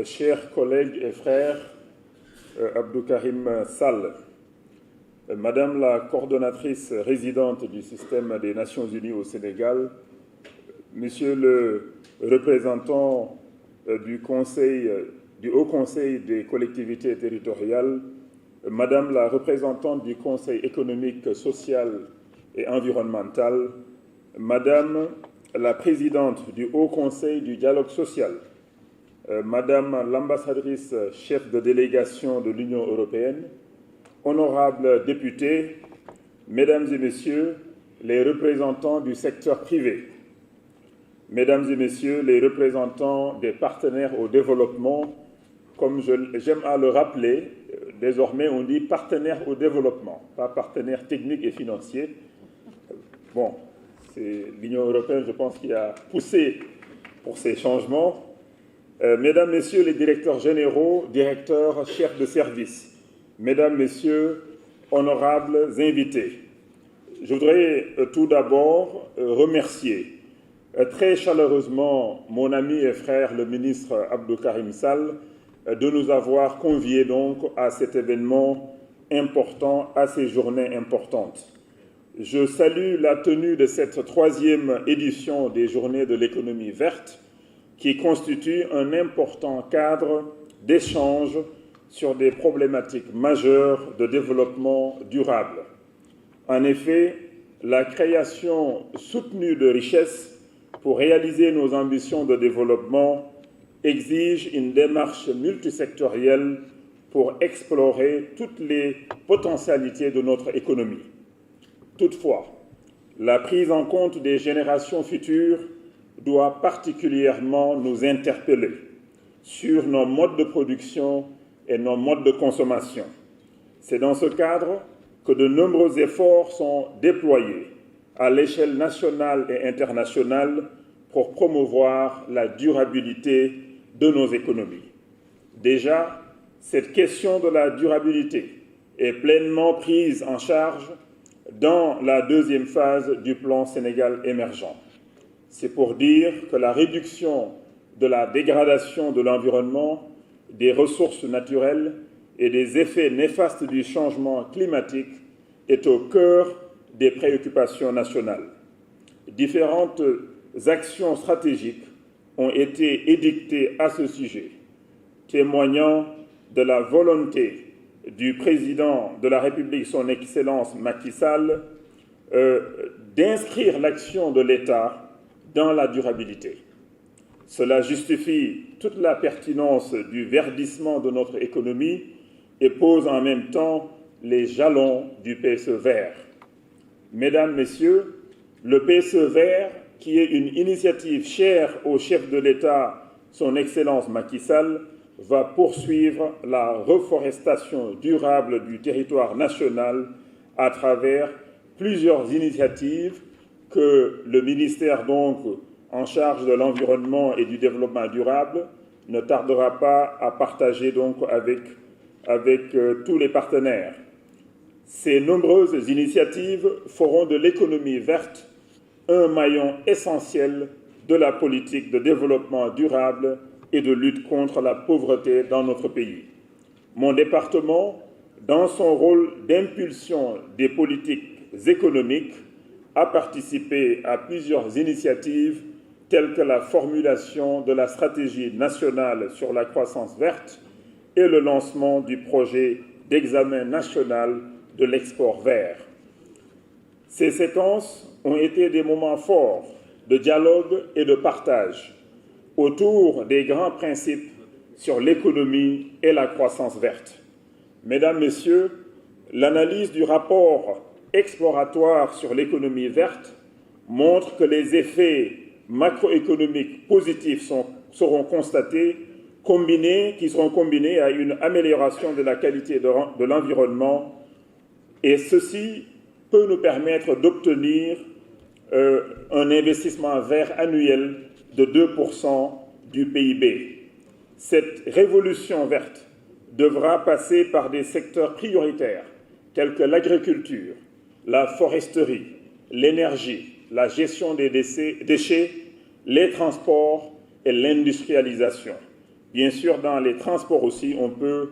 Chers collègues et frères, Abdou Karim Sall, Madame la coordonnatrice résidente du système des Nations Unies au Sénégal, Monsieur le représentant du Haut Conseil des collectivités territoriales, Madame la représentante du Conseil économique, social et environnemental, Madame la présidente du Haut Conseil du dialogue social, Madame l'ambassadrice chef de délégation de l'Union européenne, honorables députés, Mesdames et Messieurs les représentants du secteur privé, Mesdames et Messieurs les représentants des partenaires au développement, comme j'aime à le rappeler, désormais on dit partenaires au développement, pas partenaires techniques et financiers. Bon, c'est l'Union européenne, je pense, qui a poussé pour ces changements. Mesdames, Messieurs les directeurs généraux, directeurs, chefs de service, Mesdames, Messieurs, honorables invités, je voudrais tout d'abord remercier très chaleureusement mon ami et frère, le ministre Abdou Karim Sall, de nous avoir conviés donc à cet événement important, à ces journées importantes. Je salue la tenue de cette 3e édition des Journées de l'économie verte, qui constitue un important cadre d'échange sur des problématiques majeures de développement durable. En effet, la création soutenue de richesses pour réaliser nos ambitions de développement exige une démarche multisectorielle pour explorer toutes les potentialités de notre économie. Toutefois, la prise en compte des générations futures doit particulièrement nous interpeller sur nos modes de production et nos modes de consommation. C'est dans ce cadre que de nombreux efforts sont déployés à l'échelle nationale et internationale pour promouvoir la durabilité de nos économies. Déjà, cette question de la durabilité est pleinement prise en charge dans la 2e phase du plan Sénégal émergent. C'est pour dire que la réduction de la dégradation de l'environnement, des ressources naturelles et des effets néfastes du changement climatique est au cœur des préoccupations nationales. Différentes actions stratégiques ont été édictées à ce sujet, témoignant de la volonté du président de la République, son Excellence Macky Sall, d'inscrire l'action de l'État dans la durabilité. Cela justifie toute la pertinence du verdissement de notre économie et pose en même temps les jalons du PSE vert. Mesdames, Messieurs, le PSE vert, qui est une initiative chère au chef de l'État, son Excellence Macky Sall, va poursuivre la reforestation durable du territoire national à travers plusieurs initiatives que le ministère donc en charge de l'environnement et du développement durable ne tardera pas à partager donc avec tous les partenaires. Ces nombreuses initiatives feront de l'économie verte un maillon essentiel de la politique de développement durable et de lutte contre la pauvreté dans notre pays. Mon département, dans son rôle d'impulsion des politiques économiques, a participé à plusieurs initiatives telles que la formulation de la stratégie nationale sur la croissance verte et le lancement du projet d'examen national de l'export vert. Ces séquences ont été des moments forts de dialogue et de partage autour des grands principes sur l'économie et la croissance verte. Mesdames, Messieurs, l'analyse du rapport exploratoire sur l'économie verte montre que les effets macroéconomiques positifs seront constatés, qui seront combinés à une amélioration de la qualité de l'environnement, et ceci peut nous permettre d'obtenir un investissement vert annuel de 2% du PIB. Cette révolution verte devra passer par des secteurs prioritaires tels que l'agriculture, la foresterie, l'énergie, la gestion des déchets, les transports et l'industrialisation. Bien sûr, dans les transports aussi, on peut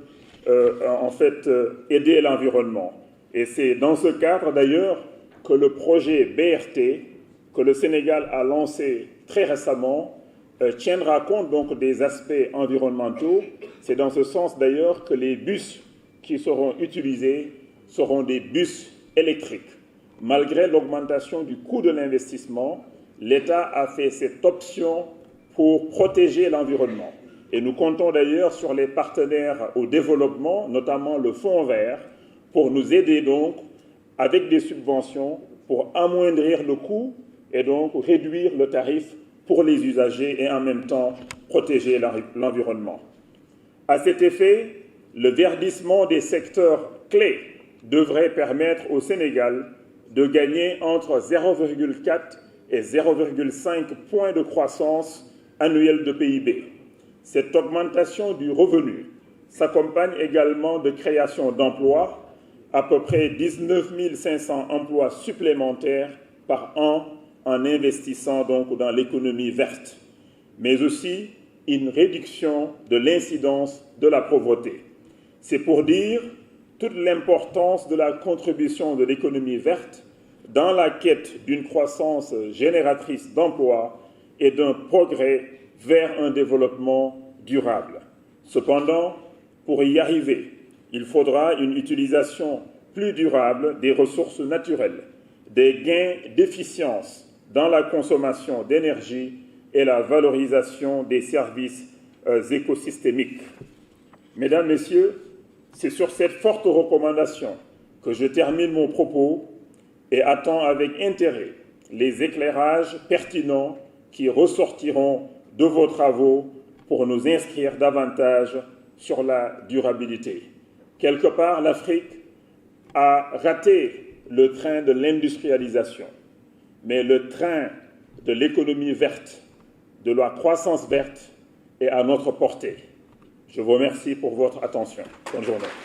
aider l'environnement. Et c'est dans ce cadre d'ailleurs que le projet BRT, que le Sénégal a lancé très récemment, tiendra compte donc des aspects environnementaux. C'est dans ce sens d'ailleurs que les bus qui seront utilisés seront des bus électriques. Malgré l'augmentation du coût de l'investissement, l'État a fait cette option pour protéger l'environnement. Et nous comptons d'ailleurs sur les partenaires au développement, notamment le Fonds vert, pour nous aider donc avec des subventions pour amoindrir le coût et donc réduire le tarif pour les usagers et en même temps protéger l'environnement. À cet effet, le verdissement des secteurs clés devrait permettre au Sénégal de gagner entre 0,4 et 0,5 points de croissance annuelle de PIB. Cette augmentation du revenu s'accompagne également de création d'emplois, à peu près 19 500 emplois supplémentaires par an en investissant donc dans l'économie verte, mais aussi une réduction de l'incidence de la pauvreté. C'est pour dire toute l'importance de la contribution de l'économie verte dans la quête d'une croissance génératrice d'emplois et d'un progrès vers un développement durable. Cependant, pour y arriver, il faudra une utilisation plus durable des ressources naturelles, des gains d'efficience dans la consommation d'énergie et la valorisation des services écosystémiques. Mesdames, Messieurs, c'est sur cette forte recommandation que je termine mon propos et attends avec intérêt les éclairages pertinents qui ressortiront de vos travaux pour nous inscrire davantage sur la durabilité. Quelque part, l'Afrique a raté le train de l'industrialisation, mais le train de l'économie verte, de la croissance verte est à notre portée. Je vous remercie pour votre attention. Bonne journée.